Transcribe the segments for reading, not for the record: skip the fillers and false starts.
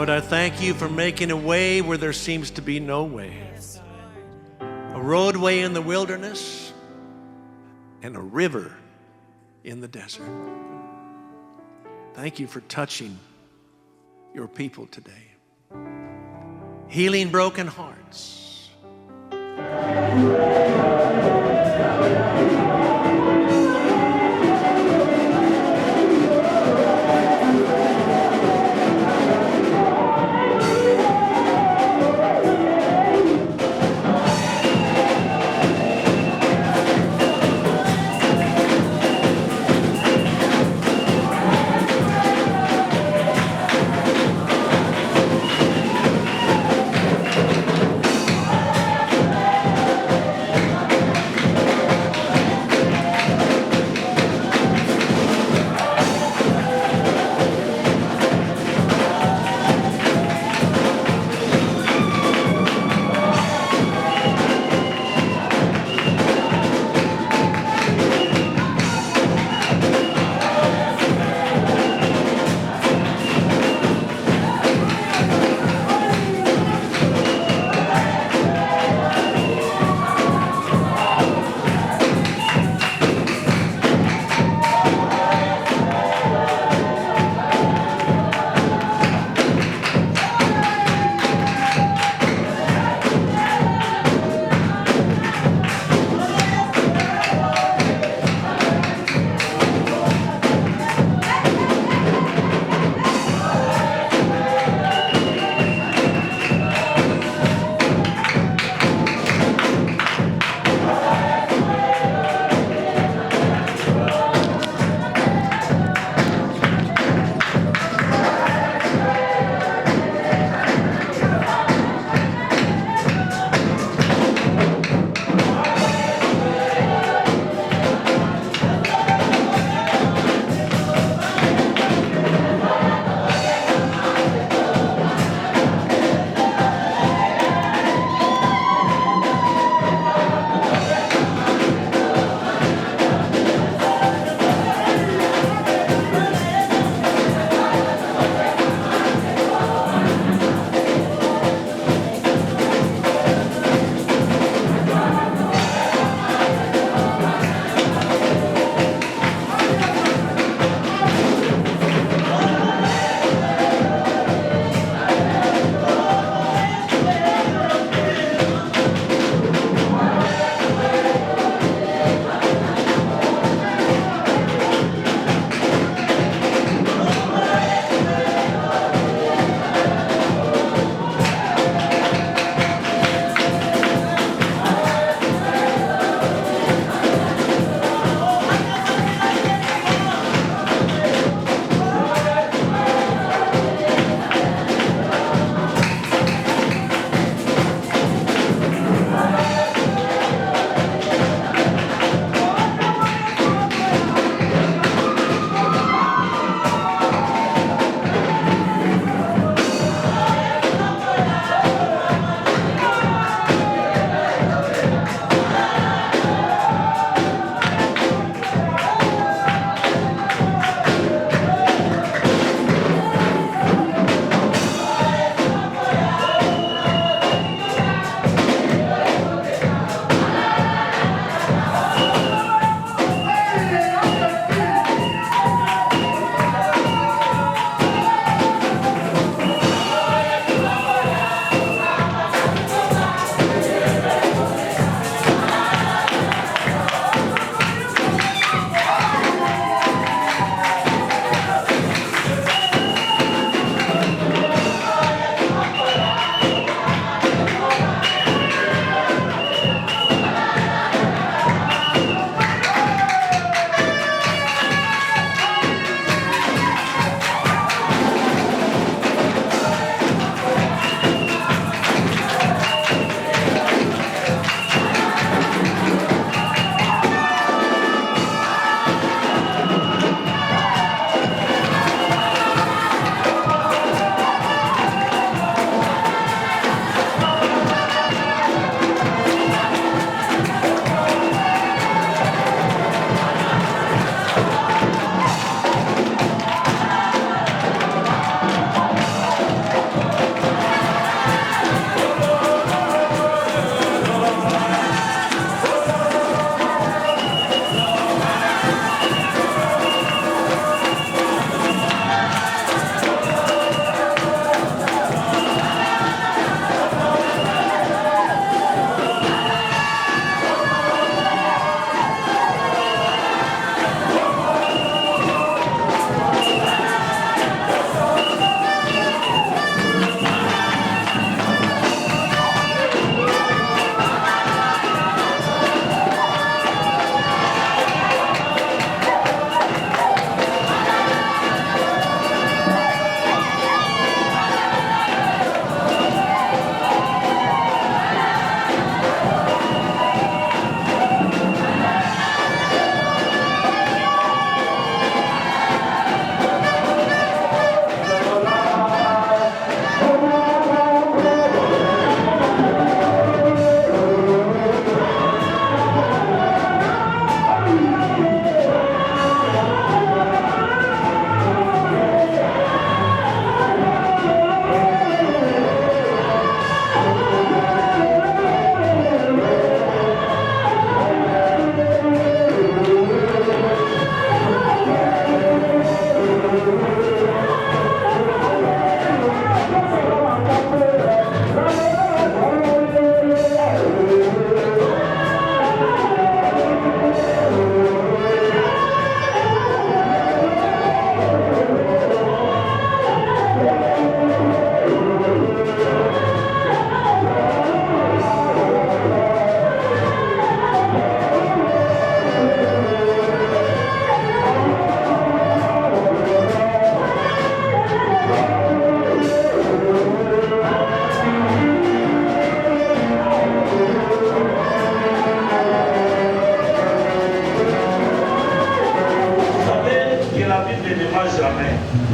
Lord, I thank you for making a way where there seems to be no way. A roadway in the wilderness and a river in the desert. Thank you for touching your people today. Healing broken hearts.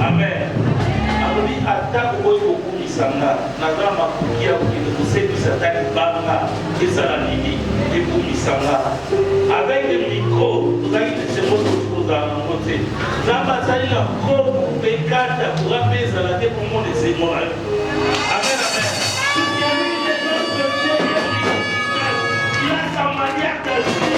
Amen. Alobi atako boy kokumisanga naza makukia kokende kosepisa tali banga ezala nini ekumisanga avec le micro tozali lesemo tokozala nango te nzambe azali na komo mpe kata kura mpe ezala te komo lesemo na yo. Amen, amen. Il a sa manière d'agir.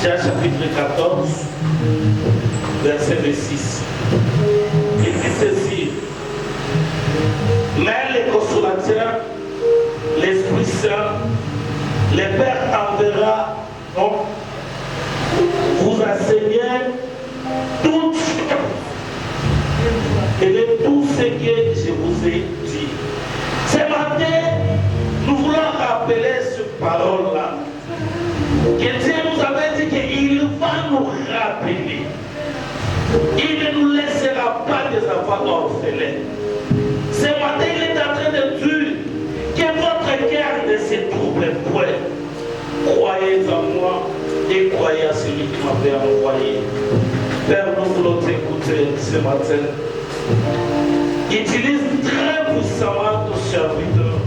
Chapitre 14, verset 6. Il dit ceci. Mais les consolateurs, l'Esprit Saint, le Père enverra, vous enseigner tout et de tout ce que je vous ai dit. Ce matin, nous voulons rappeler cette parole-là. Que Dieu nous avait dit qu'il va nous rappeler. Il ne nous laissera pas des enfants orphelins. Ce matin, il est en train de dire que votre cœur ne se trouble point. Croyez en moi et croyez à celui qui m'avait envoyé. Père, nous voulons t'écouter ce matin. Utilise très puissamment ton serviteur.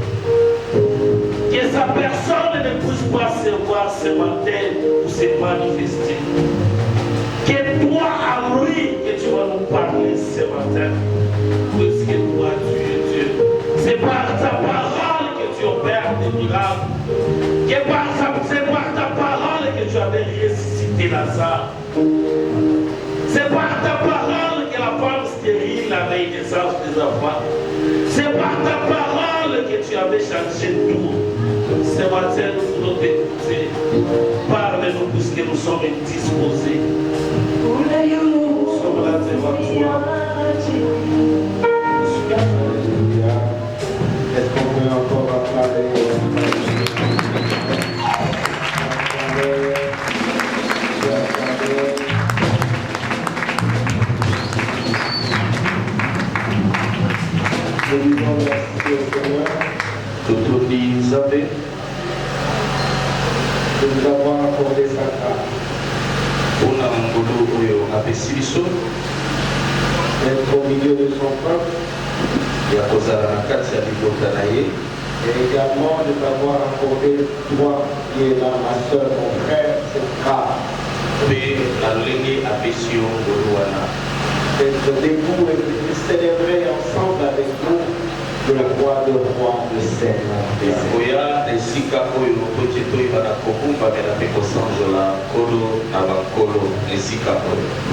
Que sa personne ne puisse pas se voir ce matin ou se manifester. Que toi, à lui, que tu vas nous parler ce matin. Puisque toi, tu es Dieu. C'est par ta parole que tu opères des miracles. C'est par ta parole que tu avais ressuscité Lazare. C'est par ta parole que la femme stérile avait une naissance des enfants. C'est par ta parole que tu avais changé tout. Ce matin, nous voulons t'écouter. Parle-nous puisque nous sommes disposés. Nous sommes là devant toi. Est-ce qu'on peut encore acclamer? Nous disons merci au Seigneur. De nous avoir accordé sa grâce. D'être au milieu de son peuple. Et également de t'avoir accordé, toi qui es là, ma soeur, mon frère, cette grâce. D'être debout et de célébrer ensemble avec vous le roi de rois, le Seigneur.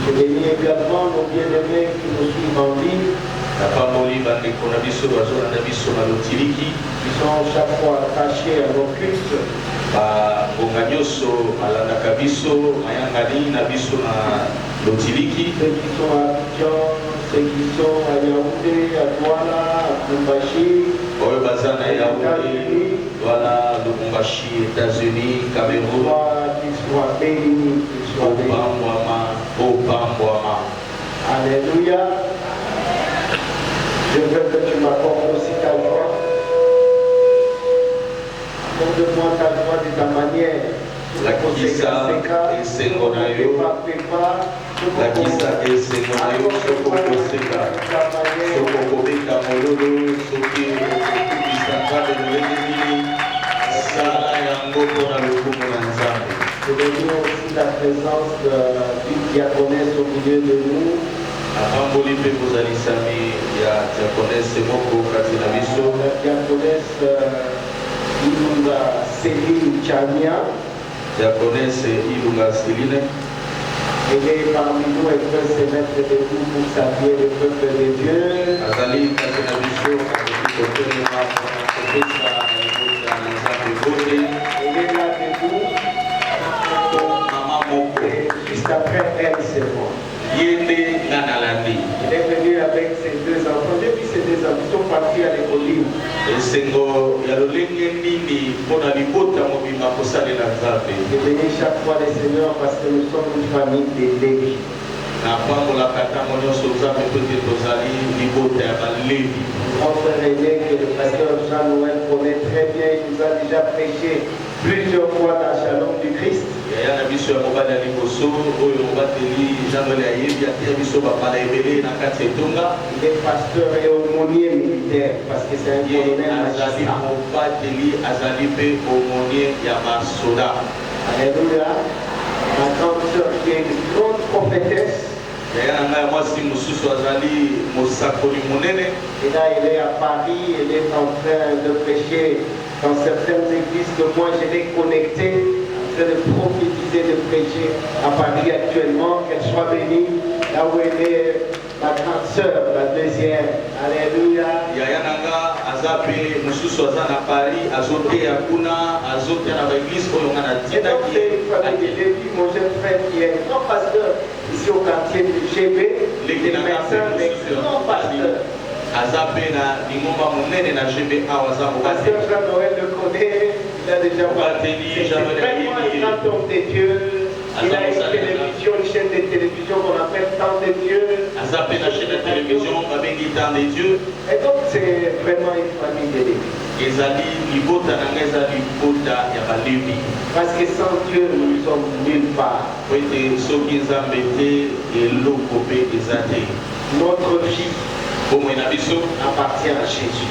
Je bénis également nos bien-aimés qui nous suivent en ligne. Qui sont chaque fois attachés à nos cultes. Ceux qui sont à Abidjan, ceux qui sont à Yaoundé, à Douala, à Lubumbashi, États-Unis, Cameroun, qu'ils soient bénis, qu'ils soient bénis. Alléluia. Je veux que tu m'accordes aussi ta joie. Accorde-moi ta joie de ta manière. La kisa esengo na yo, la kisa esengo na yo, soko koseka, soko kobeka mololo, soki okubisa kabe nolenge nini, sala Nous voyons aussi la présence d'une diaconesse au milieu de nous. La diaconesse Ilunga Céline Chania. Elle est parmi nous et peut se mettre debout pour saluer le peuple de Dieu. Elle est là debout. Et juste après elle, c'est moi. Il est venu avec ses deux enfants. Depuis ses deux enfants, ils sont partis à l'école. Je bénis chaque fois les Seigneurs parce que nous sommes une famille de Lévi. Mon frère aîné que le pasteur Jean-Noël connaît très bien, il nous a déjà prêché plusieurs fois dans Shalom du Christ. Il est pasteur et aumônier militaire parce que c'est un colonel magistrat. Alléluia. Ma grande sœur qui est une grande prophétesse. Et là, elle est à Paris, elle est en train de prêcher dans certaines églises que moi je l'ai connectée, en train de prophétiser, de prêcher à Paris actuellement. Qu'elle soit bénie, là où elle est, ma grande sœur, la deuxième. Alléluia. Et donc, c'est une famille de Lévi, mon jeune frère qui est grand pasteur ici au quartier de GB, les médecins, les grands pasteurs. Pasteur Jean-Noël le connaît, il a déjà parlé. C'est vraiment un grand homme de Dieu. Il a une télévision, une chaîne de télévision qu'on appelle Temps de Dieu. Et donc c'est vraiment une famille de Lévi. Parce que sans Dieu, nous ne sommes nulle part. Notre vie appartient à Jésus.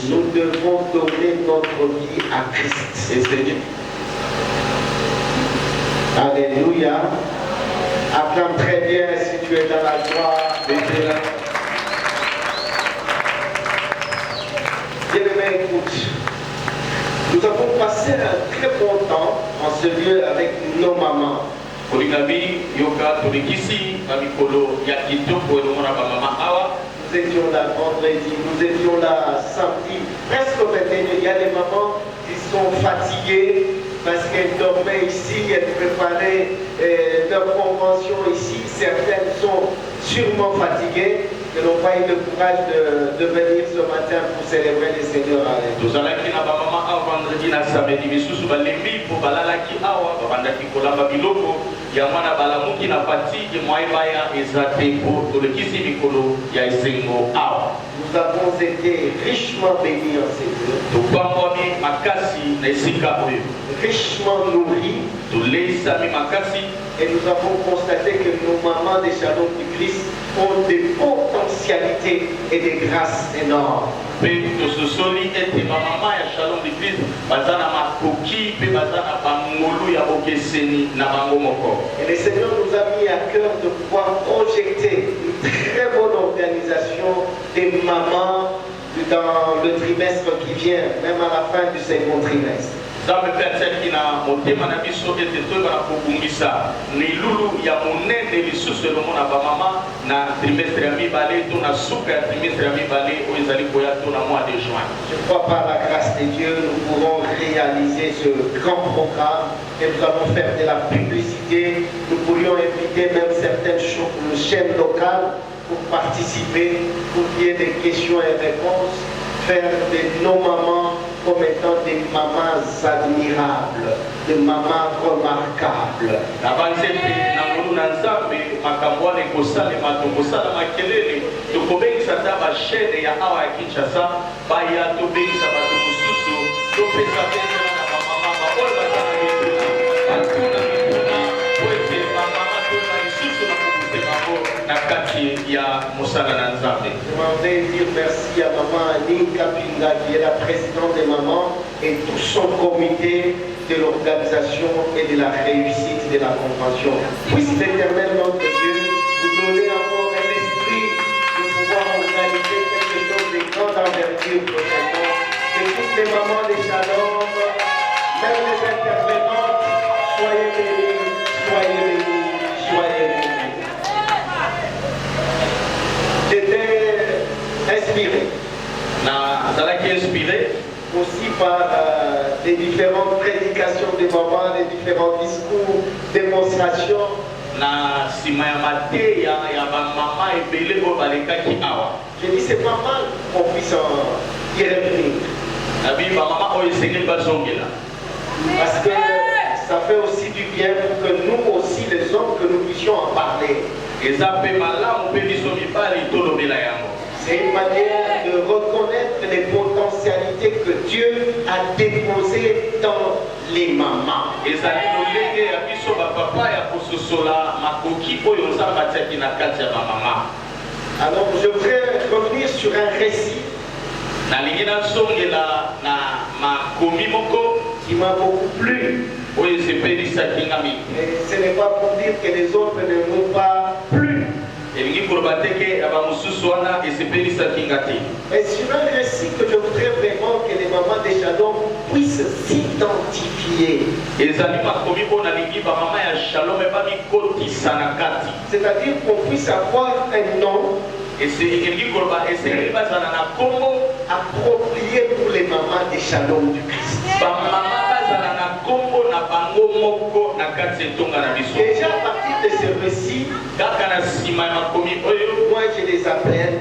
Nous devons donner notre vie à Christ. Alléluia. Acclame très bien si tu es dans la joie. Bien-aimé, écoute. Nous avons passé un très bon temps en ce lieu avec nos mamans. Nous étions là vendredi, nous étions là samedi, presque au 21. Il y a des mamans qui sont fatiguées parce qu'elles dormaient ici, elles préparaient leur convention ici. Certaines sont sûrement fatiguées, elles n'ont pas eu le courage de venir ce matin pour célébrer le Seigneur avec nous. Nous avons été richement bénis en ces lieux, richement nourris, et nous avons constaté que nos mamans des Shalom du Christ ont des potentialités et des grâces énormes. Et le Seigneur nous a mis à cœur de pouvoir projeter une très bonne organisation des mamans dans le trimestre qui vient, même à la fin du second trimestre. Je crois par la grâce de Dieu, nous pourrons réaliser ce grand programme et nous allons faire de la publicité. Nous pourrions inviter même certaines chaînes locales pour participer, pour qu'il y ait des questions et réponses, faire de nos mamans comme étant des mamans admirables, des mamans remarquables. Je m'en vais dire merci à maman Annie Kapinga, qui est la présidente des mamans, et tout son comité de l'organisation et de la réussite de la convention. Puisse l'Éternel notre Dieu vous donner encore un esprit de pouvoir organiser quelque chose de grande envergure prochainement. Que toutes les mamans des Shalom, même les intervenantes, soyez bénis, soyez bénis, soyez bénis. J'étais inspiré aussi par les différentes prédications des mamans, les différents discours, démonstrations. J'ai dit c'est pas mal qu'on puisse y revenir. Parce que ça fait aussi du bien pour que nous aussi, les hommes, que nous puissions en parler. C'est une manière de reconnaître les potentialités que Dieu a déposées dans les mamans. Alors je voudrais revenir sur un récit qui m'a beaucoup plu. Et ce n'est pas pour dire que les autres ne m'ont pas plu. Mais sur un récit que je voudrais vraiment que les mamans des Shalom puissent s'identifier. C'est-à-dire qu'on puisse avoir un nom approprié pour les mamans des Shalom du Christ. Déjà à partir de ce récit, moi je les appelle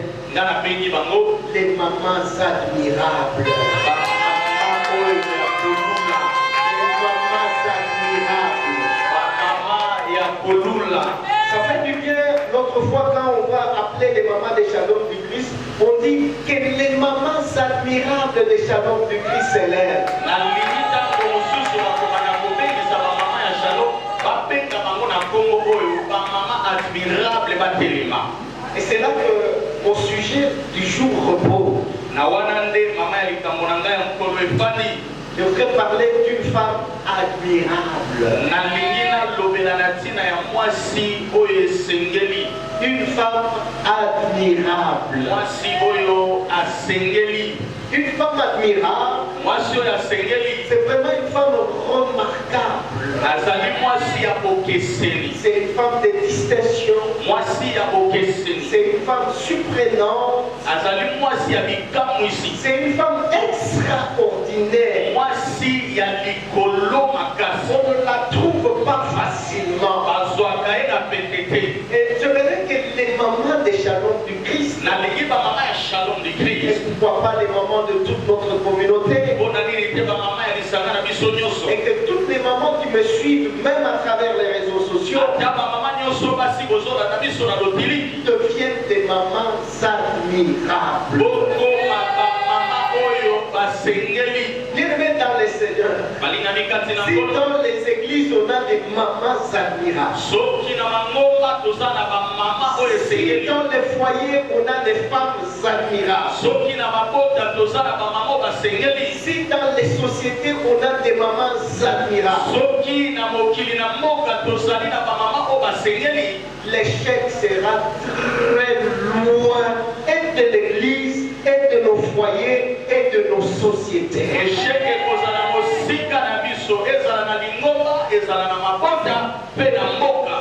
les mamans admirables. Ça fait du bien l'autre fois quand on va appeler les mamans des Shalom du Christ, on dit que les mamans admirables des Shalom du Christ s'élèvent. Et c'est là que au sujet du jour repos, je voudrais parler d'une femme admirable. Une femme admirable. Une femme admirable, c'est vraiment une femme remarquable. C'est une femme de distinction. C'est une femme surprenante. C'est une femme extraordinaire. On ne la trouve pas facilement. Et je verrai que les mamans des Shalom du Christ, et pourquoi pas les mamans de toute notre communauté, et que toutes les mamans qui me suivent, même à travers les réseaux sociaux, deviennent des mamans admirables. Bien-aimés dans les Seigneurs, si dans les églises on a des mamans admirables, si dans les foyers on a des femmes admirables, si dans les sociétés on a des mamans admirables, l'échec sera très loin et de l'église et de nos foyers et de nos sociétés.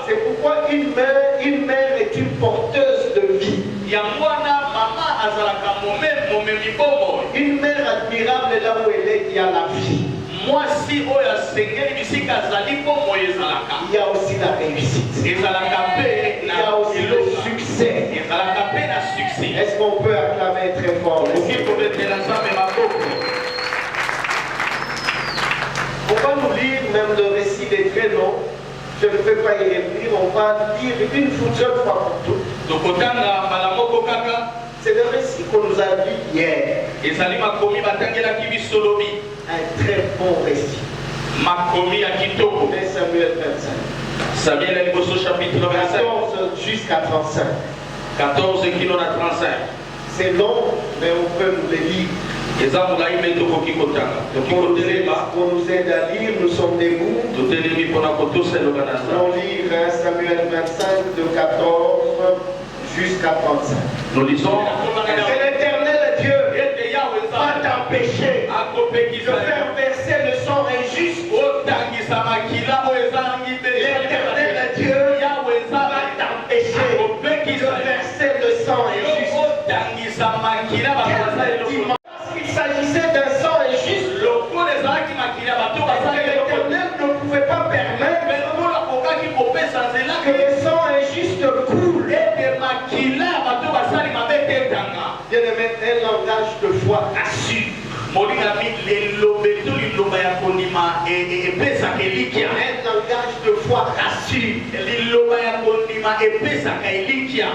C'est pourquoi une mère est une porteuse de vie. Une mère admirable là où elle est, il y a la vie. Il y a aussi la réussite. Il y a aussi le succès. Est-ce qu'on peut acclamer très fort? On va nous lire même le récit des très longs. Je ne peux pas y revenir. On va lire une seule fois pour toutes. C'est le récit qu'on nous a lu hier. Un très bon récit. 1 Samuel 25. 14 jusqu'à 35. 14 kg à 35. C'est long, mais on peut nous les lire. eza molai me tokoki kotanga tokoki kotelema Qu'on nous aide à lire, nous sommes debout. totelemi mpona kotosa eloba na Allons nzambe. lire 1 Samuel 25 de 14 jusqu'à 35. Nous lisons Que l'Éternel Dieu ete yawe va nzambe t'empêcher de akopekisa faire verser le sang injuste. otangisa makila oyo ezangi te L'Éternel Dieu yawe va nzambe t'empêcher de akopekisa verser le sang injuste. otangisa makila bakoza eloko Parce qu'il s'agissait d'un sang injuste, lokola ezalaki makila bato parce que basali eloko l'Éternel ne pouvait pas permettre me lokola akokaki kopesa nzela que le sang injuste coule. ete makila ya bato basali mabe te etanga Bien-aimé, un langage de foi assure. molingami lelobeto liloba ya kondima epesaka elikya Un langage de foi rassure. liloba ya kondima epesaka elikya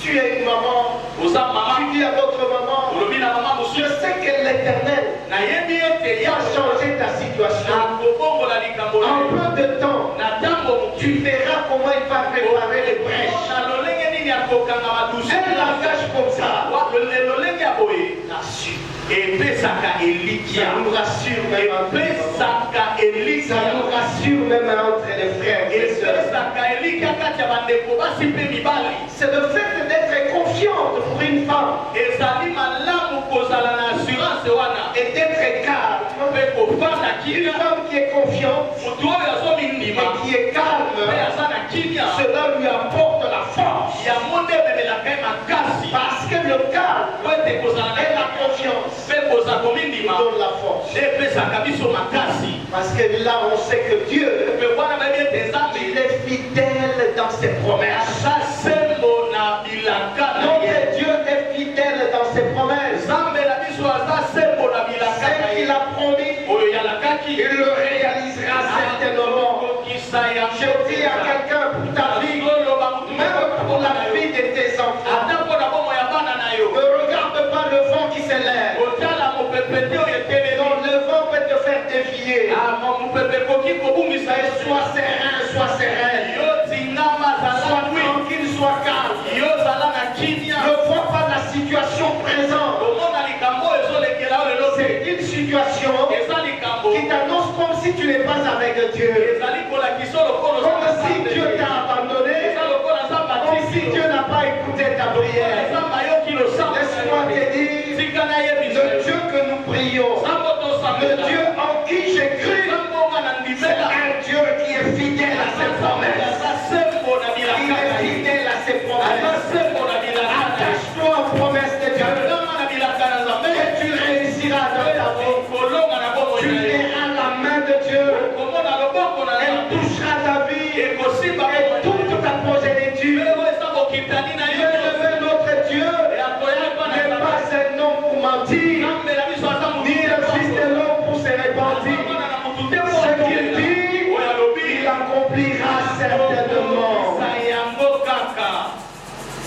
Tu es une maman, oza tu mama dis à d'autres mamans, olobi na mama je mosusu sais que l'Éternel nayebi ete va ya changer ta situation. akobongola likambo En na yo. peu de temps, na ntango tu verras comment il va préparer les brèches. na lolenge nini akokanga madusu Un langage comme ça lolenge ya boye rassure. epesaka Ça elikya nous rassure même entre les mamans. epesaka Ça nous elikya rassure même entre les frères et sœurs. epesaka elikya kati ya bandeko basi mpe mibali C'est le fait d'être confiante pour une femme ezali malamu kozala na assurance wana et d'être calme. mpe kofanda Une kimia femme qui est confiante motu oyo azomindima et qui est calme, mpe aza na kimia cela lui apporte la force. yango nde ememelaka ye makasi Parce que le calme po ete kozala et na la confiance mpe koza komindima donne la force. nde epesaka biso makasi Parce que là, on sait que Dieu, mpe wana bayebi ete nzambe il est fidèle dans ses promesses. aza sembo na bilaka na ye Notre Dieu est fidèle dans ses promesses. nzambe na biso aza sembo na bilaka Ce na ye qu'il a promis, oyo yalakaki il le réalisera certainement. akokisa yango Je dis à quelqu'un pour ta vie, oloba motu même pour la vie de tes enfants, ata mpona bomo ya bana na yo ne regarde pas le vent qui s'élève. otala mopepe te oyo eteleli Donc le vent peut te faire dévier. mopepe ekoki kobungisa Mais ye sois serein, sois sereine. yo tingama zala Sois bwi tranquille, sois calme. yo zala na kimia Ne vois pas la situation présente. omona likambo oyo ezolekela oyo lelo te C'est une situation eza likambo qui t'annonce comme si tu n'es pas avec Dieu. ezali kolakisa lokolo Comme si Dieu t'a abandonné. eza lokola nzambe Comme si Dieu n'a pas écouté ta prière. nzambe ayoki losambo Laisse-moi te dire, tika nayebisa le Dieu que nous prions, nzambo le tosambela Dieu en qui j'ai cru, nzambe onga na c'est ndimela un Dieu qui est fidèle à ses promesses. aza sembo na Il bilaka est na ye fidèle à ses aza promesses. sembo na bilaka na ye Attache-toi aux promesses de Dieu kama na bilaka na nzambe et tu réussiras dans ta vie. kolonga na bomo Tu na ye verras la main de Dieu. komona loboko na Elle nzambe touchera ta vie ekosimba et toute ta progéniture. lelo eza kokitani na yo Bien-aimé, notre Dieu akoyaba na n'est pas un homme pour mentir, nzambe na biso aza ni le fils de l'homme pour se repentir. mwana na motu te Ce qu'il dit, oyo alobi il accomplira certainement. sa yango kaka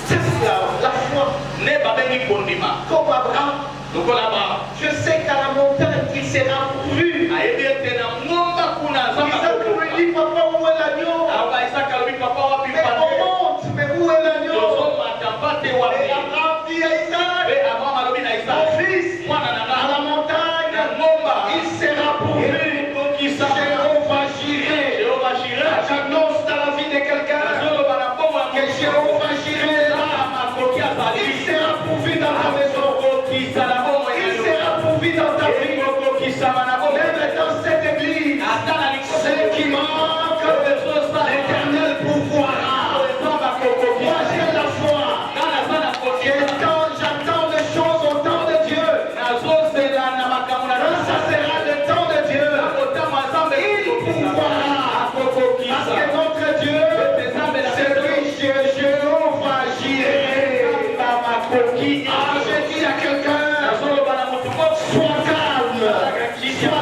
C'est cela, la foi. nde babengi kondima Comme Abraham, lokola ba je sais qu'à la montagne, il sera pourvu. ayebi ete na ngomba kuna Isaac azaka lui dit, papa, où est l'agneau? aba isaka alobi papa wapi Mais pate on monte, mais où est l'agneau? tozomata mpate Et wapi Abraham dit à Isaac, mpe abraham alobi na mon isaka fils, mwana na à la nga montagne, na ngomba il sera pourvu. ekokisa Jéhovah Jireh. jehova shire J'annonce dans la vie de quelqu'un azoloba na bomo ya que Jéhovah Jireh est là. makoki azali Il sera pourvu dans ta maison. ekokisa na bomo ya Il yo sera pourvu dans ta vie. ekokokisama na bomo Même dans cette église, ata na ce qui manque, l'Éternel pourvoira. Moi, j'ai la foi. J'attends les choses au temps de Dieu. Quand ça sera le temps de Dieu, il pourvoira. Parce que notre Dieu, c'est lui, Jéhovah Jireh. Ah, je dis à quelqu'un, sois calme, sois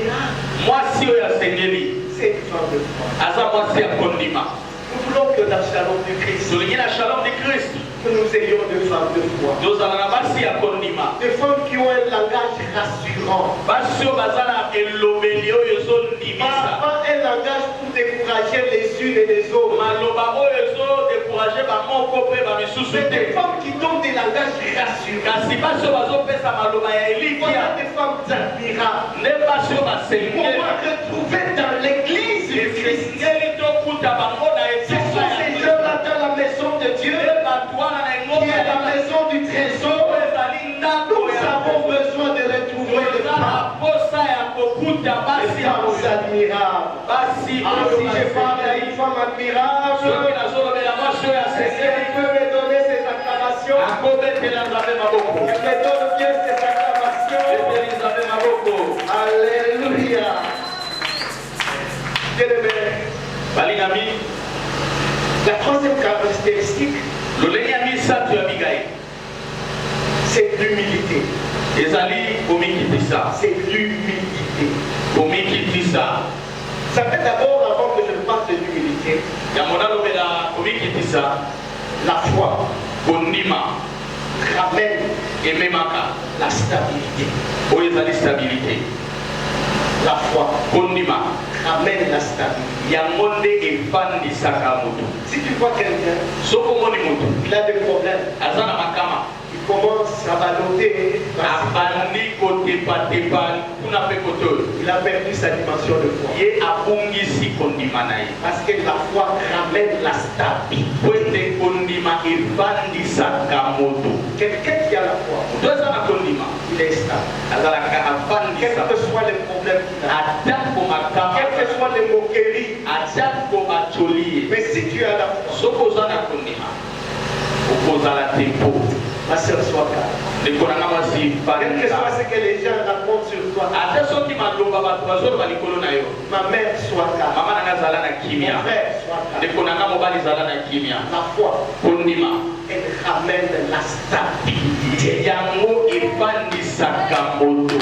admirable. Mwasi oyo asengeli C'est une femme de foi. aza mwasi ya kondima. Nous voulons que dans le shalom du Christ, Tolingi na shalom de Christ. que nous ayons des femmes de foi. Tozala na basi ya kondima. Des femmes qui ont un langage rassurant. Basi oyo baza na elobeli oyo ezondimisa. Pas un langage pour décourager les unes et les autres. Maloba oyo ezodécourage bamoko mpe bamisusu C'est des te. femmes qui donnent des langages rassurants. Kasi basi oyo bazopesa maloba ya Voilà elikia. des femmes admirables. Nde basi oyo Qu'on basengeli. va retrouver dans l'église du Christ. esengeli tokuta bango na Ce sont ces gens-là dans la maison de Dieu, nde bato wana na qui est la maison du trésor. ezali ndako Nous avons besoin de retrouver les toza na femmes. posa ya kokuta basi Les ya femmes admirables. basi Ah, si je parle à une femme admirable, soki nazolobela mwasi oyo est-ce asengeli qu'elle peut me donner ses acclamations? akobetela nzambe maboko Elle me donne bien ses acclamations. ebeli nzambe maboko Alléluia. Bien-aimé, balingami la troisième caractéristique, lolenge ya misato ya bigai c'est l'humilité. ezali komikitisa C'est l'humilité. komikitisa Ça fait d'abord, avant que je parle de l'humilité, yango nalobela komikitisa la foi kondima ramène ememaka la stabilité. oyo ezali stabilité La foi kondima ramène la stabilité. yango nde efandisaka moto Si tu vois quelqu'un, soki omoni moto il a des problèmes, aza na makama il commence à balloter, abandi kotepatepa kuna mpe kote oyo il a perdu sa dimension de foi. ye abungisi kondima na ye Parce que la foi ramène la stabilité. po ete kondima efandisaka moto Quelqu'un qui a la foi, moto aza na kondima il est stable. azalaka Quels afandisa que soient les problèmes qu'il a, atako makama quelles que soient les moqueries, atako bacoli ye mais si tu as la foi, soki oza na kondima okozala tempo ma soeur, sois calme. ndeko nanga mwasi Quel que soit fanda ce que les gens racontent sur toi, ata soki maloba bato bazoloba likolo na yo ma mère, sois calme. mama nanga azala na Mon kimia frère, sois calme. ndeko nanga mobali zala na kimia La foi, kondima elle ramène la stabilité. yango efandisaka moto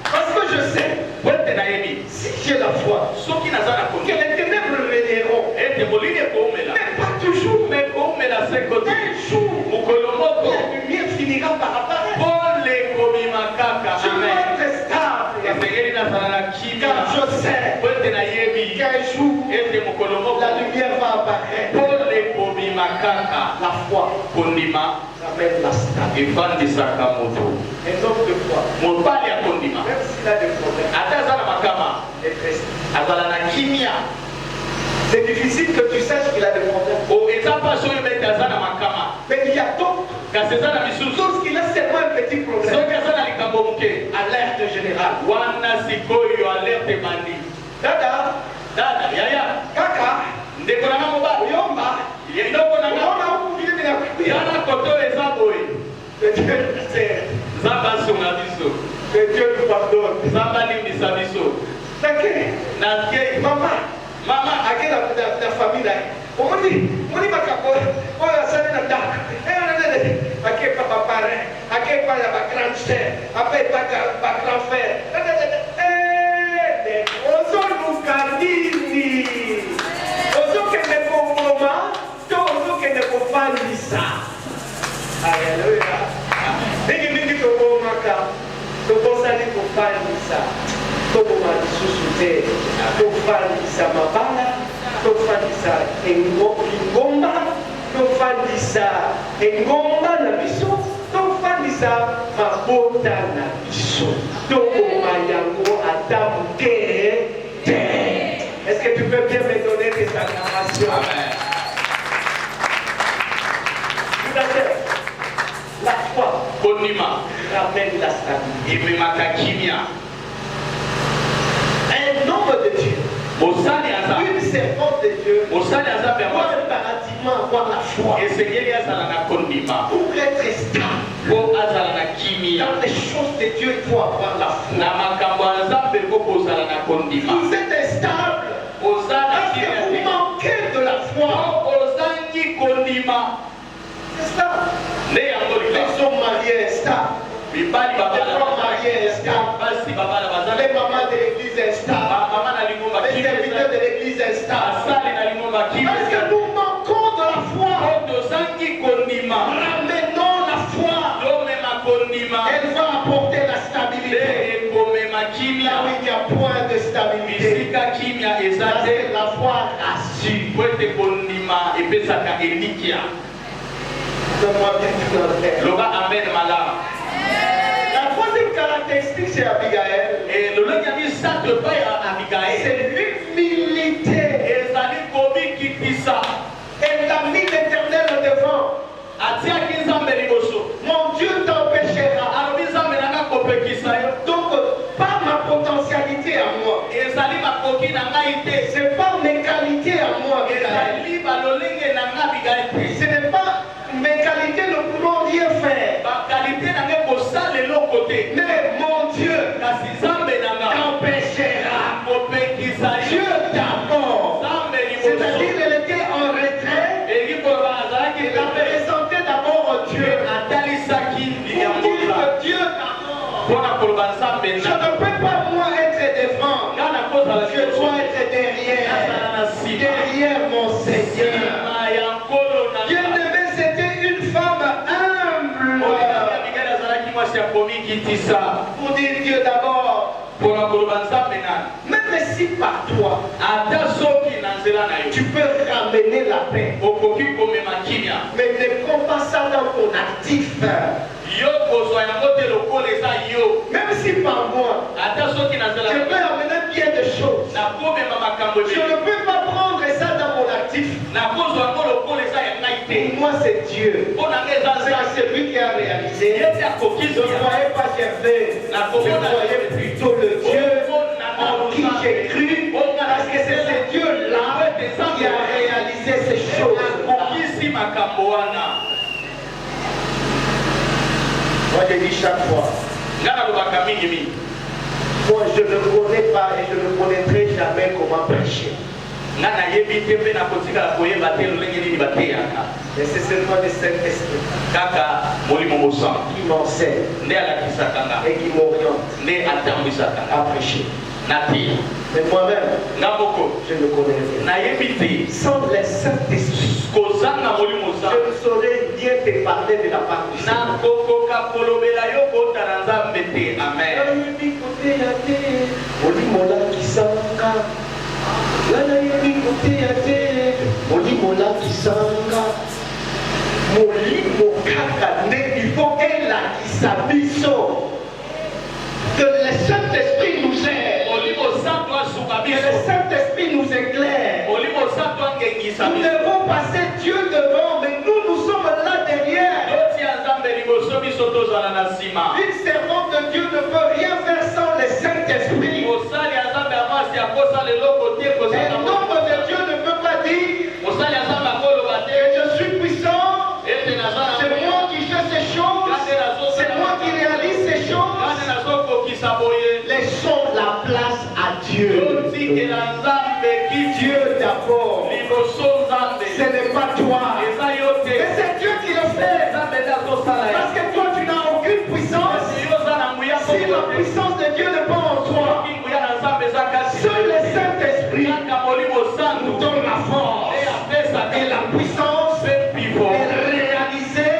Parce que je sais, po ete nayebi si j'ai la foi, soki naza na que kondima les ténèbres régneront, ete molili ekoumela mais pas toujours. me koumela se koti Un jour, mokolo moko la lumière finira par apparaître. pole ekobima kaka Tu dois amen être stable. esengeli nazala na Car kimia je sais po ete nayebi qu'un jour, ete mokolo moko la lumière va apparaître. pole ekobima kaka La foi kondima ramène la stabilité. efandisaka moto Un homme de foi, mobali ya kondima même s'il a des problèmes, ata aza na makama il est très stable. azala na kimia C'est difficile que tu saches qu'il a des problèmes. o eza mpasi oyo bete aza na makama Mais il y a d'autres, kasi eza na misusu lorsqu'il a seulement un petit problème, soki aza na likambo moke alerte générale. wana sikoyo alerte bandi Dada, dada yaya kaka, ndeko nanga mobali oyomba, ndeko nanga unaona huku vile vinakuja. yana koto oyo eza boye Que Dieu nous aide, nzambe asunga biso que Dieu nous pardonne. nzambe alimbisa biso Nake, nake mama, mama ake na famille na ye. Omoni makambo oyo asali na ndako. Ake pa bapare, ake pa ya ba grande sœur, ape pa ba grand frère. Ozoluka nini? Ozokende kongoma to ozokende kofandisa. Haleluya. Mingi tobomaka, tobosali kofandisa. Toboma lisusu te, tofandisa mabala, tofandisa engomba, tofandisa engomba na biso, tofandisa mabota na biso. Toboma yango ata moke te. Est-ce que tu peux bien me donner tes acclamations? amen Tout à fait. La foi kondima ramène la stabilité. ememaka kimia Un homme de Dieu, mosali aza une servante de Dieu, mosali aza mpe doit impérativement avoir la foi esengeli azala na kondima pour être stable. mpo azala na kimia Dans les choses de Dieu, il faut avoir la foi. na makambo ya nzambe mpo kozala na kondima Vous êtes instable oza na parce que kimia vous te manquez de la foi. po ozangi kondima C'est ça. nde yango Les lika hommes mariés instables. mibali Les femmes mariées instables. basi Les mamans de l'église instables. Les serviteurs de l'église instables. Parce que nous manquons de la foi. Ramenons la foi. Elle va apporter la stabilité. Là où il n'y a point de stabilité. Parce que la foi rassure. Donne-moi bien du contraire. La troisième caractéristique chez Abigail, c'est l'humilité. Elle a mis l'Éternel au devant. Mon Dieu t'empêchera. Donc, pas ma potentialité à moi. C'est pas mes qualités à moi. Ce n'est pas mes qualités, ne pourront rien faire. Mais mon Dieu t'empêchera. Dieu d'abord. C'est-à-dire qu'elle était en retrait. Elle a présenté d'abord Dieu. Pour dire que Dieu d'abord. Je ne peux pas moi être devant. Je dois être derrière. Derrière mon Seigneur. Bien-aimé, c'était une femme humble. Pour dire Dieu d'abord. Même si par toi, tu peux ramener la paix. Mais ne prends pas ça dans ton actif. Même si par moi, je peux amener bien de choses. Je ne peux pas prendre ça dans mon actif. Pour moi, c'est Dieu. C'est lui qui a réalisé. Ne voyez pas Gervais. Voyez plutôt le Dieu en qui j'ai cru. Parce que c'est ce Dieu-là qui a réalisé ces choses. Moi, je dis chaque fois. Moi, je ne connais pas et je ne connaîtrai jamais comment prêcher. Mais c'est seulement le Saint-Esprit qui m'enseigne et qui m'oriente à prêcher. Mais moi-même, je ne connais rien. Sans le Saint-Esprit, je ne saurais rien te parler de la part du Seigneur. Que le Saint-Esprit nous aide. Que le Saint-Esprit nous éclaire. Nous devons passer Dieu devant, mais nous sommes là derrière. Une servante de Dieu ne peut rien faire sans le Saint-Esprit. Un homme de Dieu ne peut pas dire que je suis puissant, c'est moi qui fais ces choses, c'est moi qui réalise ces choses. Laissons la place à Dieu. Dieu d'abord. Ce n'est pas toi. Mais c'est Dieu qui le fait. Parce que toi, tu n'as aucune puissance. Si la puissance de Dieu n'est pas en toi, seul le Saint-Esprit nous donne la force et la puissance de réaliser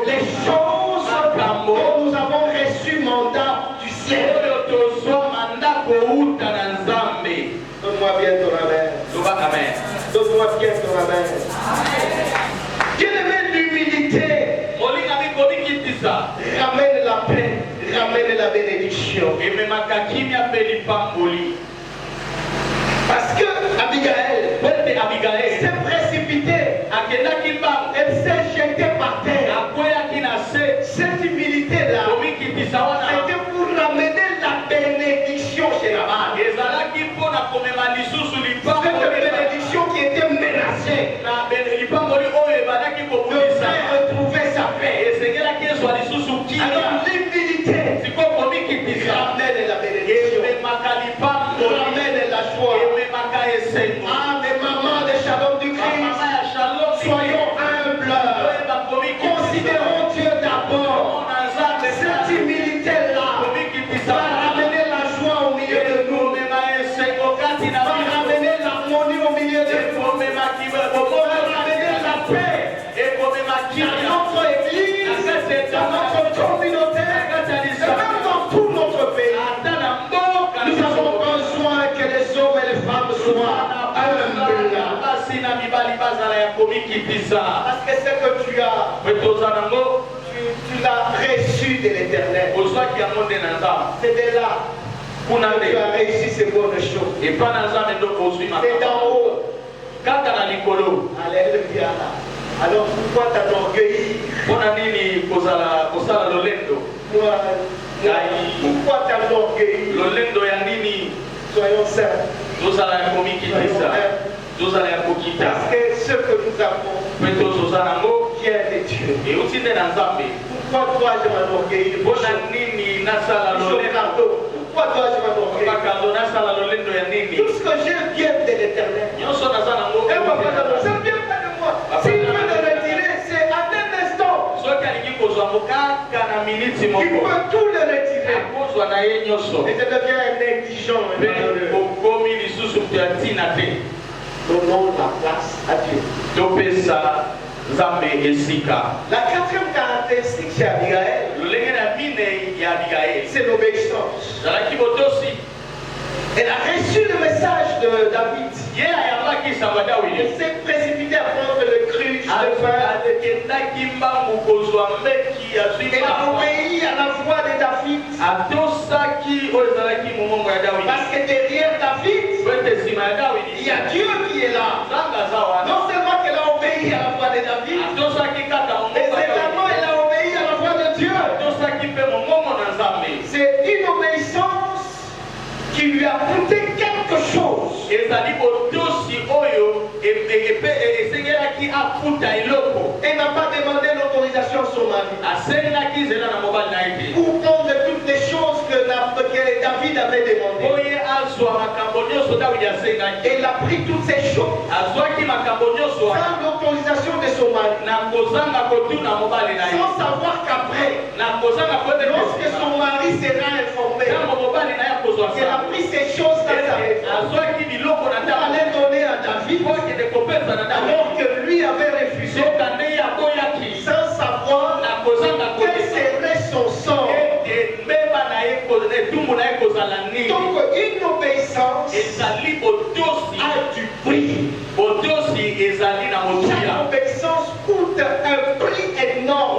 les choses que nous avons reçu mandat du ciel. Donne-moi bien ton amen. Donne-moi bien ton amen. Bien-aimé, l'humilité ramène la paix, ramène la bénédiction. Parce que Abigail s'est précipitée. Elle s'est jetée par terre. Cette humilité-là, c'était pour ramener la bénédiction chez la mère. Cette bénédiction qui était menacée devrait retrouver sa paix. Alors l'humilité ramène la bénédiction, ramène la joie. Ah, mes mamans de Shalom du Christ, soyons humbles, considérons Dieu d'abord. Cette humilité-là va ramener komikitisa. Parce que ce que tu as, tu l'as reçu de l'Éternel. C'est de là que tu as réussi ces bonnes choses. C'est d'en haut. Alléluia. Alors pourquoi t'enorgueillir? Pourquoi t'enorgueillir? Soyons simples. Parce que ce que nous avons vient de Dieu. Pourquoi dois-je m'enorgueillir? Pourquoi dois-je m'enorgueillir? Tout ce que j'ai vient de l'Éternel. Ça ne vient pas de moi. S'il veut le retirer, c'est à un instant. Il peut tout le retirer. Et je deviens un indigent. Donnons la place à Dieu. La quatrième caractéristique chez Abigail, c'est l'obéissance. Elle a reçu le message de David. Elle s'est précipitée à prendre le cruche de pain. Elle a obéi à la voix de David. Parce que derrière David, il y a Dieu qui est là. Non seulement qu'elle a obéi à la voix de David, mais également elle a obéi à la voix de Dieu. C'est une obéissance qui lui a coûté quelque chose. Elle n'a pas demandé l'autorisation à son mari pour prendre toutes les choses que David avait demandées. Elle a pris toutes ces choses sans l'autorisation de son mari, sans savoir qu'après, lorsque son mari sera informé, elle a pris ces choses pour aller donner à David alors que lui avait refusé, sans savoir quel serait son sort. Donc une obéissance a du prix. Chaque obéissance coûte un prix énorme.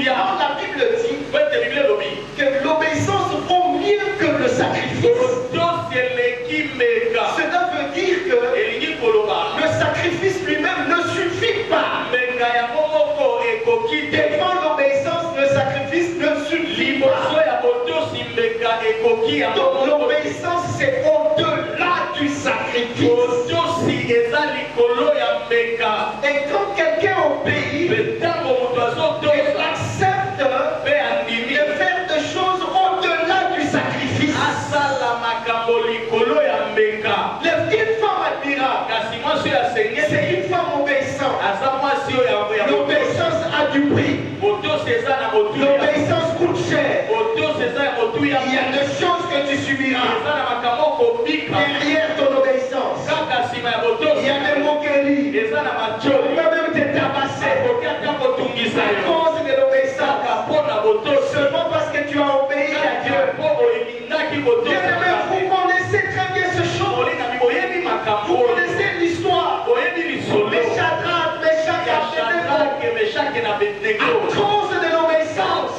Alors la Bible dit que l'obéissance vaut mieux que le sacrifice. Cela veut dire que le sacrifice lui-même ne suffit pas. Devant l'obéissance, le sacrifice ne suffit pas. Donc l'obéissance, c'est au-delà du sacrifice. Et quand quelqu'un obéit, il accepte de faire des choses au-delà du sacrifice. Une femme admirable, c'est une femme obéissante. L'obéissance a du prix. L'obéissance coûte cher. Il y a des choses que tu subiras derrière ton obéissance. Il y a des moqueries. Tu peux même te tabasser à cause de l'obéissance. Seulement parce que tu as obéi à Dieu. Bien-aimés, vous connaissez très bien ce chant. Vous connaissez l'histoire. Les Shadrach, Meshach et Abednego. À cause de l'obéissance,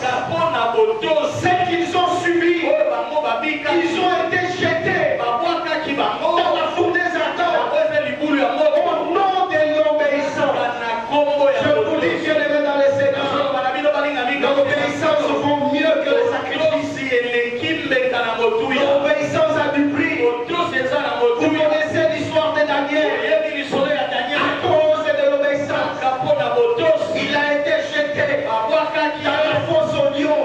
ce qu'ils ont subi, ils ont été jetés dans la fournaise ardente au nom de l'obéissance. Je vous dis, bien-aimés dans les Seigneur, l'obéissance vaut mieux que le sacrifice. L'obéissance a du prix. Vous connaissez l'histoire de Daniel. À cause de l'obéissance, il a été jeté dans la fosse au lion.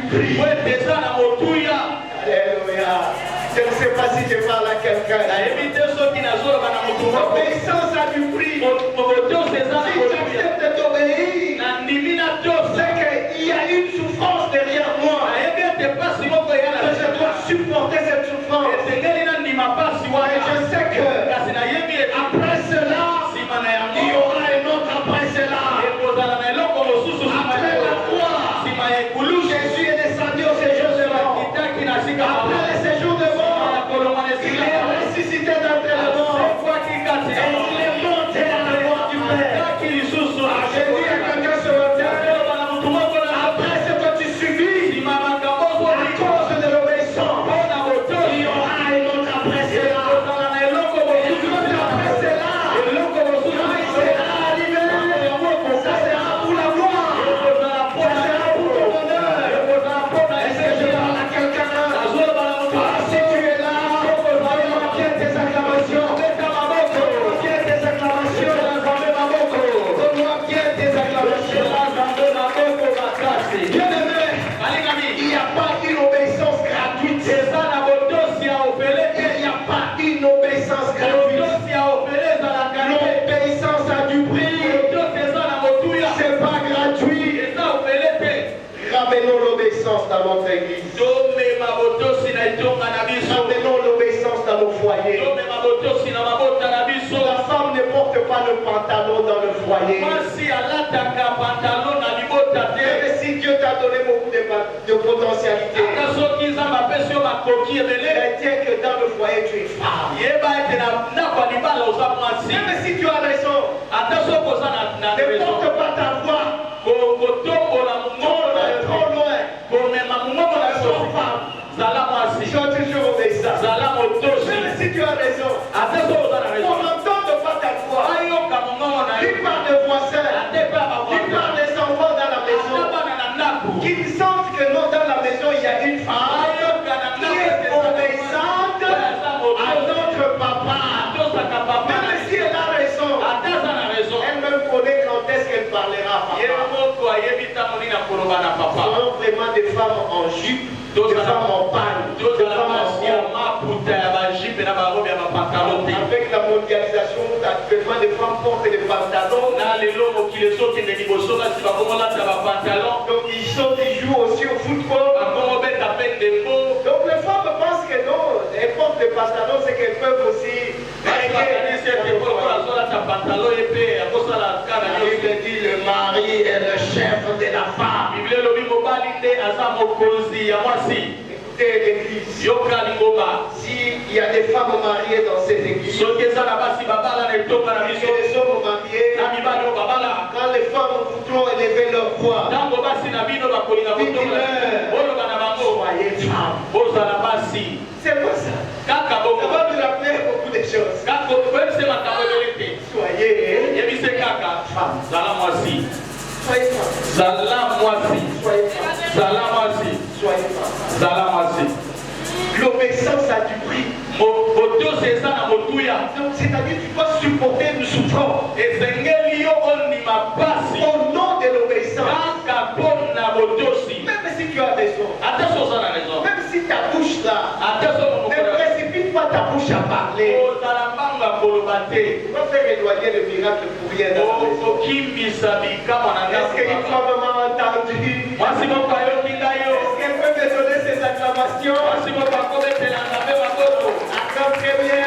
prix. Alléluia. Je ne sais pas si je parle à quelqu'un. L'obéissance a du prix. Si tu acceptes d'obéir, c'est qu'il y a une souffrance derrière moi. Que je dois supporter cette souffrance. Et je sais que après cela, il y aura un autre après cela. Après la croix, Jésus est descendu au séjour de mort. Après le séjour de mort, il est ressuscité d'entre les morts. Et il est monté à la gloire du Père. J'ai dit à quelqu'un ce matin, après ce que tu subis, à cause de l'obéissance, il y aura un autre après cela. Et l'autre après cela, quand il sera arrivé, ça sera pour la gloire. Ça sera pour ton honneur. Est-ce que je parle à quelqu'un? Si tu es là, donne-moi bien tes acclamations. Donne-moi bien tes acclamations. Donne-moi bien tes acclamations. Bien-aimé, il n'y a pas une obéissance gratuite. Il n'y a pas une obéissance gratuite. L'obéissance a du prix. C'est pas gratuit. Ramenons l'obéissance dans notre église. Ramenons l'obéissance dans nos foyers. La femme ne porte pas le pantalon dans le foyer. Même si Dieu t'a donné beaucoup de potentialité, retiens que dans le foyer tu es femme. Même si tu as raison, ne porte pas ta voix. Trop loin. Sois femme. Sois toujours obéissant. Même si tu as raison, on n'entend pas ta voix. Tu parles de voisins, tu parles des enfants dans la maison, qui sentent que non, dans la maison il y a une femme qui est obéissante à notre papa. Même si elle a raison, elle me connaît quand est-ce qu'elle parlera à papa. Soyons vraiment des femmes en jupe, des femmes en panne, des femmes en robe. Avec la mondialisation, actuellement les femmes portent des pantalons. Donc ils jouent aussi au football. Donc les femmes pensent que non, elles portent des pantalons, c'est qu'elles peuvent aussi. La Bible dit le mari est le chef de la femme. Écoutez l'église. S'il y a des femmes mariées dans cette église, et des hommes mariés, quand les femmes voudront élever leur voix, soyez femmes. C'est pas ça. Ça va nous rappeler beaucoup de choses. Soyez femmes. Soyez femmes. Soyez femmes. L'obéissance a du prix. Donc c'est-à-dire que tu dois supporter une souffrance. Au nom de l'obéissance. Même si tu as raison. Même si ta bouche là. Ne précipite pas ta bouche à parler. Tu vas faire éloigner le miracle pour rien dans la maison. Est-ce qu'une femme m'a entendu? Est-ce qu'elle peut me donner ses acclamations? Acclame très bien.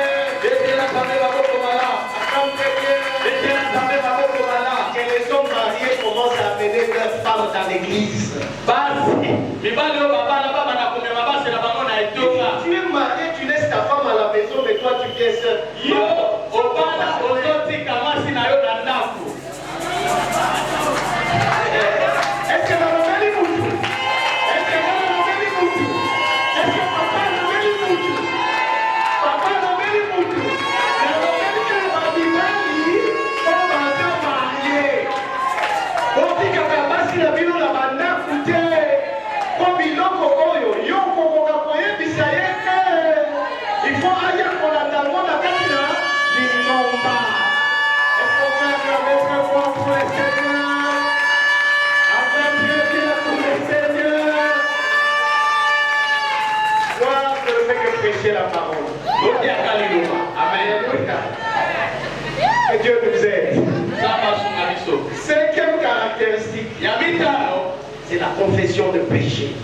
Acclame très bien. Que les hommes mariés commencent à amener leurs femmes dans l'église. Tu es marié, tu laisses ta femme à la maison, mais toi tu viens seul. Est-ce que dans le même moutou? Est-ce que dans le même moutou? Est-ce que papa le même moutou? Papa le même moutou? Dans le même que le babimani, on va se marier. On dit que papa si la ville on la banda, c'est la confession de péché.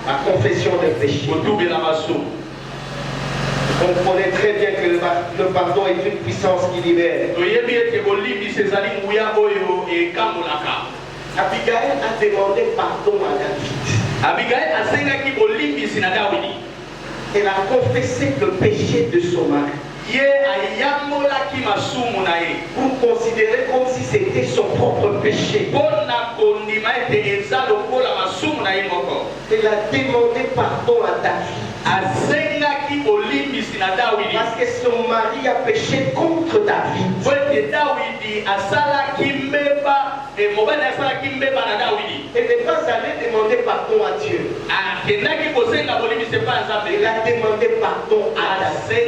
La confession de péché. On connaît très bien que le pardon est une puissance qui libère. Abigail a demandé pardon à David. Elle a confessé le péché de son mari. Pour considérer comme si c'était son propre péché. Elle a demandé pardon à David. Parce que son mari a péché contre David. Elle n'est pas allée demander pardon à Dieu. Elle a demandé pardon à David.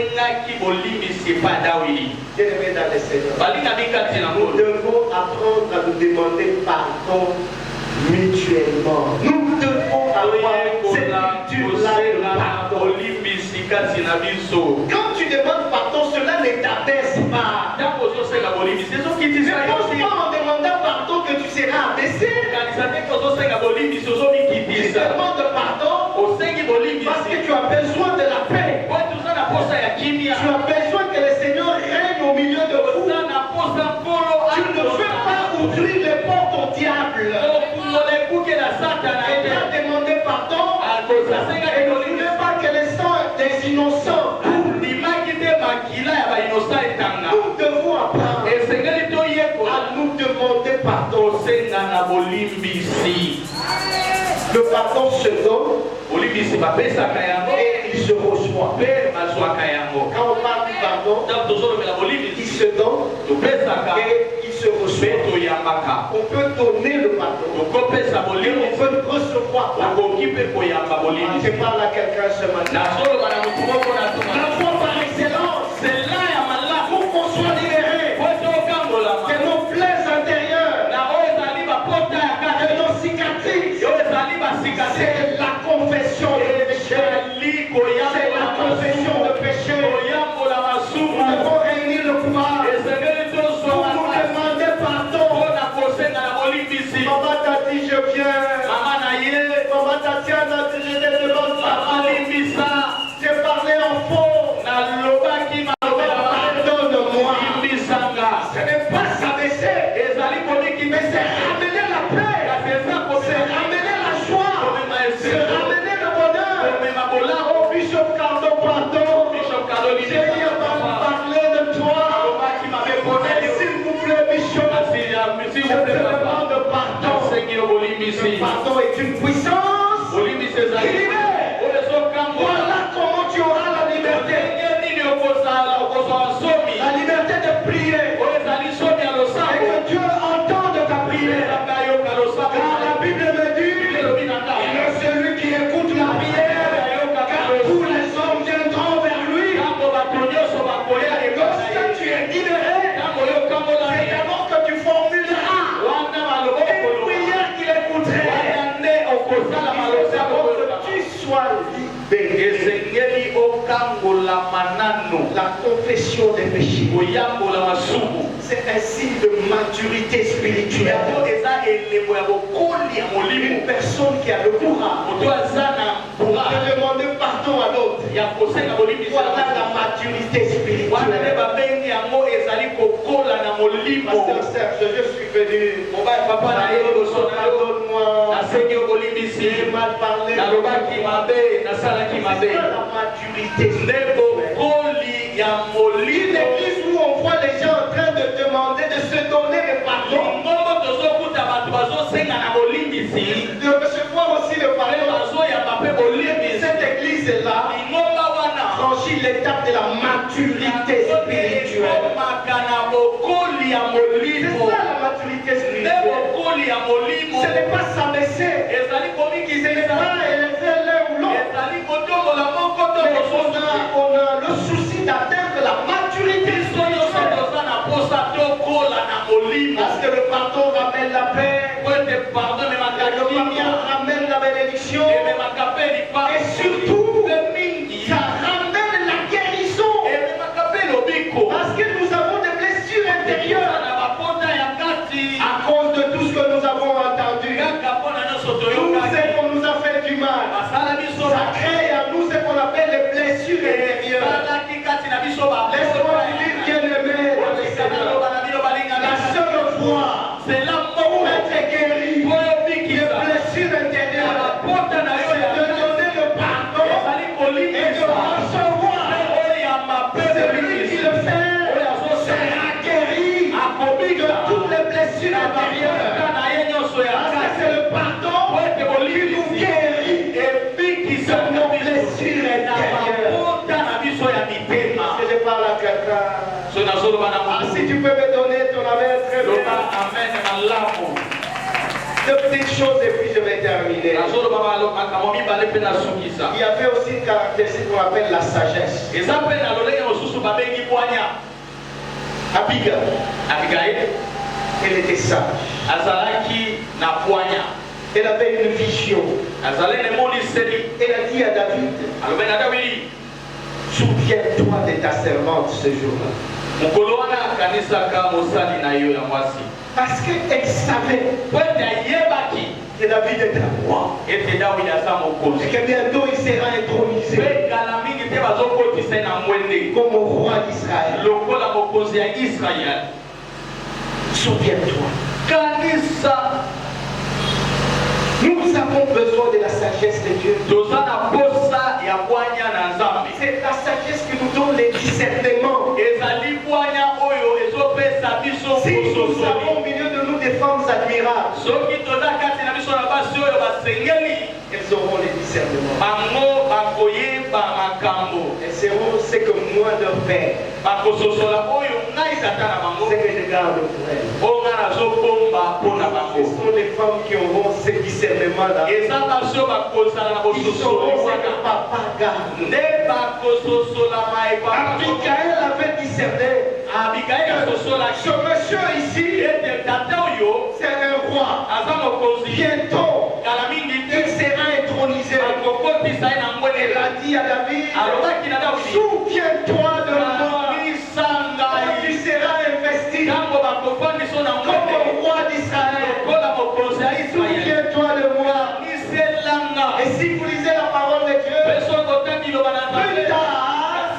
Bien-aimés dans le Seigneur, nous devons apprendre à nous demander pardon mutuellement. Nous devons avoir cette culture-là de pardon. Quand tu demandes pardon, cela ne t'abaisse pas. Ne pense pas en demandant pardon que tu seras abaissé. Tu demandes pardon parce que tu as besoin de la paix. Tu as besoin que le Seigneur règne au milieu de vous. Tu ne veux pas ouvrir les portes au diable. Et tu as demandé pardon. Et ne voulez pas que les sangs des innocents. Nous devons apprendre à nous demander pardon. Le pardon se donne et il se reçoit. Quand on parle du pardon, il se donne et il se reçoit. On peut donner le pardon et on peut recevoir pardon. Je parle à quelqu'un ce matin. La foi par excellence, pour qu'on soit libéré de nos plaies intérieures, de nos cicatrices. C'est la confession de péché. C'est la confession de péché. Nous devons réunir le pouvoir pour nous demander pardon. Maman t'a dit je viens. Maman Tatiana a dit je te demande pardon. J'ai parlé en faux. Pardonne-moi. Ce n'est pas s'abaisser, mais c'est ramener la paix. C'est ramener la joie. C'est ramener le bonheur. Oh Bishop Cardo, pardon. J'ai hier parlé de toi. Et s'il vous plaît, Bishop, je te demande pardon. Le pardon est une puissance qui libère. Voilà comment tu auras la liberté. La liberté de prier. Et que Dieu entende ta prière. Car la Bible me dit que celui qui écoute la prière, car tous les hommes viendront vers lui. Et lorsque tu es libéré, c'est d'abord que tu formuleras une prière qu'il écouterait. C'est d'abord que tu sois libéré. La confession des péchés, c'est un signe de maturité spirituelle. Une personne qui a le courage de demander pardon à l'autre, voilà la maturité spirituelle. Pasteur Serge, je suis venu. Pardonne-moi. J'ai mal parlé. C'est la maturité spirituelle. Une église où on voit les gens en train de demander, de se donner le pardon, de recevoir aussi le pardon. Cette église-là franchit l'étape de la maturité spirituelle. C'est ça la maturité spirituelle. Ce n'est pas s'abaisser. Ce n'est pas élever l'un ou l'autre. Mais on a le souci d'atteindre la maturité spirituelle. Parce que le pardon ramène la paix. Le pardon ramène la bénédiction. Et surtout, ça ramène la guérison. Parce que nous avons des blessures intérieures à cause de pour être guéri de blessures intérieures, c'est de donner le pardon et de recevoir. Celui qui le fait sera guéri de toutes les blessures intérieures. Parce que c'est le pardon qui nous guérit de nos blessures intérieures. Est-ce que je parle à quelqu'un? Ah, si tu peux me donner ton amen, très bien. Deux petites choses et puis je vais terminer. Il y avait aussi une caractéristique qu'on appelle la sagesse. Abigail, elle était sage. Elle avait une vision. Elle a dit à David, souviens-toi de ta servante ce jour-là. Parce qu'elle savait que David est un roi. Et que bientôt il sera intronisé comme roi d'Israël. Souviens-toi. Nous avons besoin de la sagesse de Dieu. C'est la sagesse qui nous donne les discernements. Si nous avons au milieu de nous des femmes admirables, elles auront les discernements. Elles seront ce que moi leur père, ce que je garde pour elles. Ce sont les femmes qui auront ce discernement-là. Ils sauront ce que papa garde. Abigail avait discerné que ce monsieur ici, c'est un roi. Bientôt, il sera intronisé. Elle a dit à David, souviens-toi de moi. Tu seras investi comme roi d'Israël. Souviens-toi de moi. Et si vous lisez la parole de Dieu, plus tard,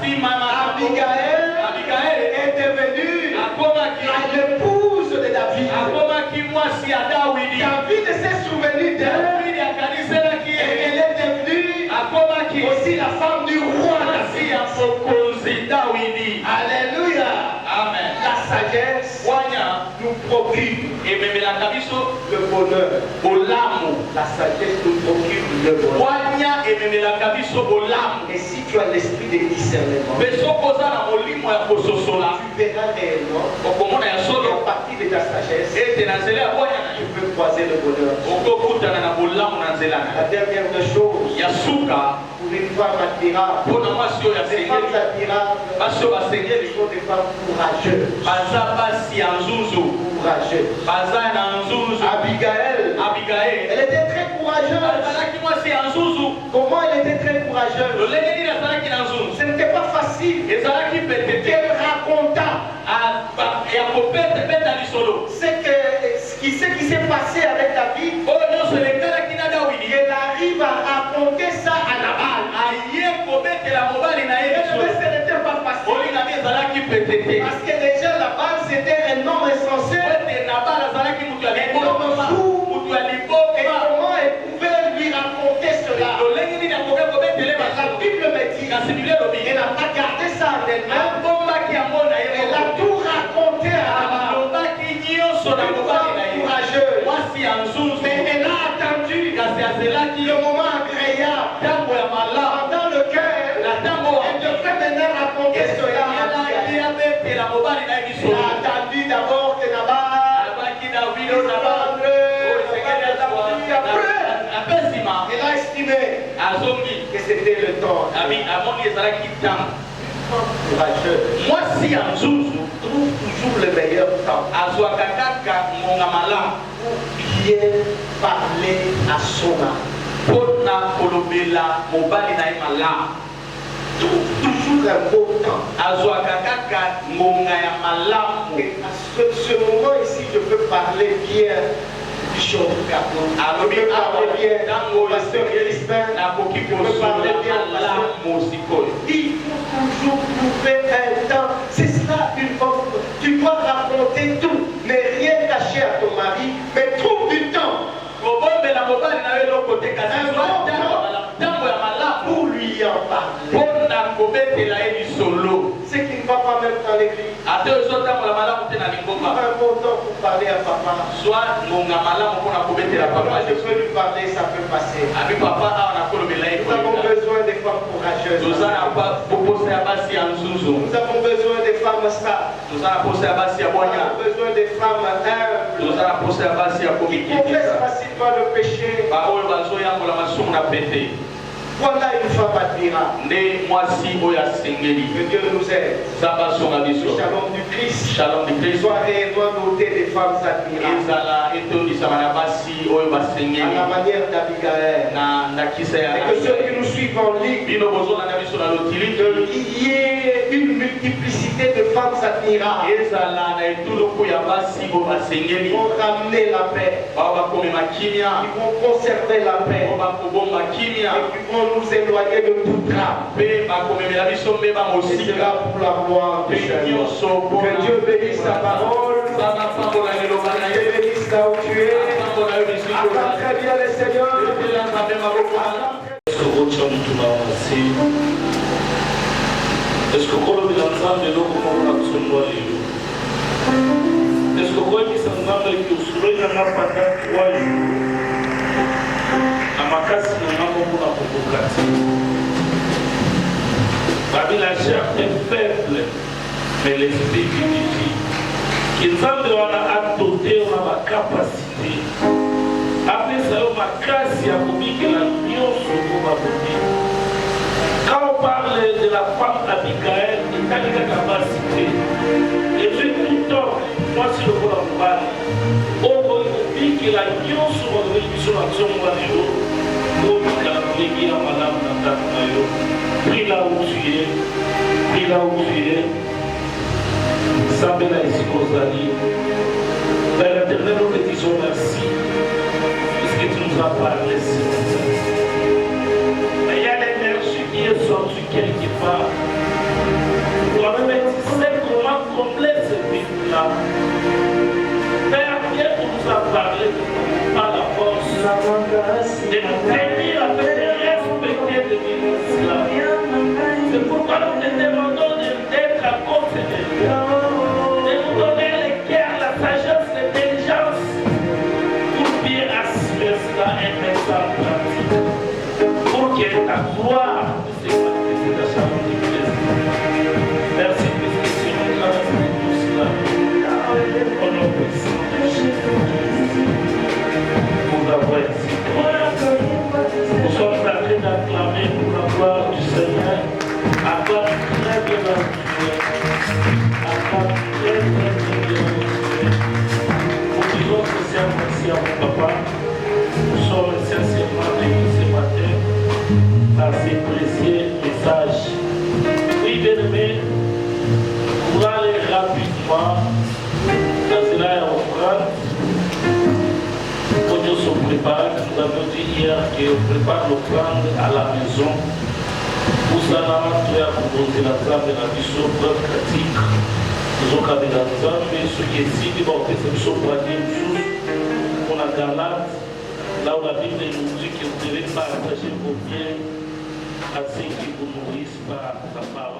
Abigail est devenue l'épouse de David. David s'est souvenu d'elle. Et elle est devenue aussi la femme du roi David. Alléluia. Amen. La sagesse nous procure le bonheur. La sagesse nous procure le bonheur. Et si tu as l'esprit de discernement, tu verras réellement qu'à partir de ta sagesse, tu peux croiser le bonheur. La dernière chose, pour une femme admirable, les femmes admirables, elles sont des femmes courageuses. Abigail, elle était très courageuse. Comment elle était très courageuse? Ce n'était pas facile qu'elle raconta ce qui s'est passé avec David. Elle arrive à raconter ça à Nabal. Ce n'était pas facile. Parce que déjà Nabal c'était un homme insensé, un homme fou. Et comment elle pouvait lui raconter cela? La Bible me dit, elle n'a pas gardé ça en elle-même. Elle a tout raconté à Nabal. Une femme courageuse. Mais elle a attendu le moment agréable pendant lequel elle devrait maintenant raconter cela. Elle a attendu d'abord que Nabal elle a estimé que c'était le temps. Courageuse trouve toujours le meilleur temps pour bien parler à son âme. Trouve toujours un beau temps. Et à ce moment ici, je peux parler bien. Bishop Capon, je peux parler bien pasteur Crispin, je peux parler bien pasteur. Il faut toujours trouver un temps. C'est cela une forme. Tu dois raconter tout, mais rien cacher à ton mari. ate ozotambola malamu te na lingomba pas un bon temps pour parler à papa. soit ngonga malamu mpona kobetela Quand papa je peux lui parler, ça peut passer. abi papa awa nakolobela ye Nous avons besoin des femmes courageuses. toza na poposa ya basi ya nzuzu Nous avons besoin des femmes stables. toza na posa ya basi ya Nous bwanya avons besoin des femmes humbles. toza na posa ya basi ya Qui confessent komikitisa facilement le péché. baoyo bazoyambola masumu na pete Voilà une femme admirable. nde mwasi oyo asengeli Que Dieu nous aide. nzambe asonga Le biso shalom du Christ shalom de kristo soit réellement doté des femmes admirables. ezala etondisama na basi oyo À basengeli la manière d'Abigail. na ndakisa ya Et que ceux qui nous suivent en ligne, bino bozolanda biso na lotiliki qu'il y ait une multiplicité de femmes admirables ezala na etuluku ya basi oyo qui basengeli vont ramener la paix, bao bakomema kimia qui vont conserver la paix, bao bakobomba kimia et qui vont nous éloigner de tout drame. mpe bakomemela biso mbeba Et c'est mosika là pour la gloire de mpe Dieu. nyonso Que Dieu bénisse sa parole. nzambe apambola liloba na Dieu ye bénisse là où tu es. apambola yo bisiko Attends très bien le Seigneur. epela nzambe maboko sokocha mtu na wasi eske kolobela nzambe eloko moko na kusongola lelo eske koyebisa nzambe eki osuloyi nanga panda 3 jours na makasi nanga moko na kokoka te babi la chair est faible mais l'esprit vivifie ke nzambe wana adote yo na bakapasité apesa yo makasi ya kobikela nyonso oyo bakoki. Quand on parle de la femme Abigail, etali kaka basi te ezwi tout homme mwasi lokola mobali oyo koki kobikela nyonso balobeli biso na nzongo ya lelo kobikela ndenge ya malamu na ndako na yo. Pris là où tu es, pris là où tu es, nzambe na esika ozali. Père éternel, nous te disons merci puisque tu nous as parlé, Seigneur. Mais il y a l'énergie qui est sortie quelque part. Toi-même, tu sais comment combler ce vide-là. Père, viens pour nous a parlé par la force de nous tenir avec de respecter de vivre cela. C'est pourquoi nous te demandons d'être à côté de nous, de nous donner le cœur, la sagesse, l'intelligence pour bien assumer cela et mettre ça en pratique. Pour que ta gloire puisse se manifester dans chaque de Christ. Merci puisque tu nous transmets tout cela. Au nom puissant de Jésus. Pour avoir ainsi. Nous sommes en train d'acclamer pour la gloire du Seigneur. Acclame très bien la prière. Acclame très bien la Nous disons sincèrement merci à mon papa. Nous sommes sincèrement bénis ce matin par ces précieux messages. Oui, bien-aimés, pour aller rapidement dans cela et reprendre, quand Dieu se prépare, nous avons dit hier qu'on prépare l'offrande à la maison. Pour cela, tu as proposé la table de la mission preuve pratique. Nous avons gardé la table, mais ce qui est ici, on fait cette mission pour aller pour la Galate, là où la Bible nous dit que vous devez partager vos biens à ceux qui vous nourrissent par la parole.